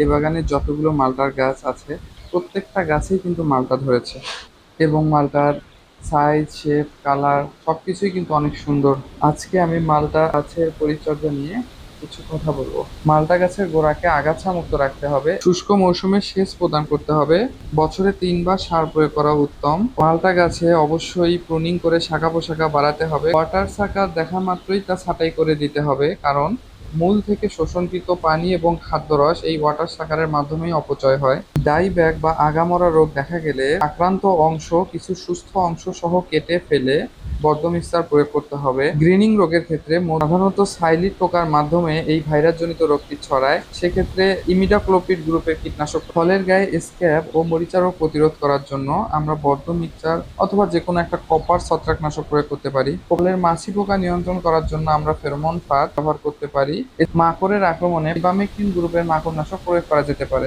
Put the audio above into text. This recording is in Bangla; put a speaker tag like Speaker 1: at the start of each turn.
Speaker 1: এই বাগানে যতগুলো মালটার গাছ আছে প্রত্যেকটা গাছেই কিন্তু মালটা ধরেছে এবং মালটার সাইজ, শেপ, কালার সবকিছুই কিন্তু অনেক সুন্দর। আজকে আমি মালটা গাছের পরিচর্যা নিয়ে কিছু কথা বলবো। মালটা গাছের গোড়াকে আগাছা মুক্ত রাখতে হবে, শুষ্ক মৌসুমে সেচ প্রদান করতে হবে, বছরে 3 বার সার প্রয়োগ করা উত্তম। মালটা গাছে অবশ্যই প্রুনিং করে শাখা পোশাখা বাড়াতে হবে। ওয়াটার সাকার দেখা মাত্রই তা ছাঁটাই করে দিতে হবে, কারণ মূল থেকে শোষণকৃত পানি এবং খাদ্যরস এই ওয়াটার সাকারের মাধ্যমেই অপচয় হয়। ডাই ব্যাগ বা আগামরা রোগ দেখা গেলে আক্রান্ত অংশ কিছু সুস্থ অংশ সহ কেটে ফেলে বদ্ধমিক্সার প্রয়োগ করতে হবে। গ্রিনিং রোগের ক্ষেত্রে সাধারণত সাইলিড পোকার মাধ্যমে এই ভাইরাসজনিত রোগটি ছড়ায়, সেক্ষেত্রে ইমিডাক্লোপিড গ্রুপের কীটনাশক। ফলের গায়ে স্ক্যাব ও মরিচা রোগ প্রতিরোধ করার জন্য আমরা বদ্ধমিক্সার অথবা যে কোনো একটা কপার ছত্রাকনাশক প্রয়োগ করতে পারি। ফলের মাছি পোকা নিয়ন্ত্রণ করার জন্য আমরা ফেরোমন ফাঁদ ব্যবহার করতে পারি। মাকড়ের আক্রমণে ইবামেকটিন গ্রুপের মাকড়নাশক প্রয়োগ করা যেতে পারে।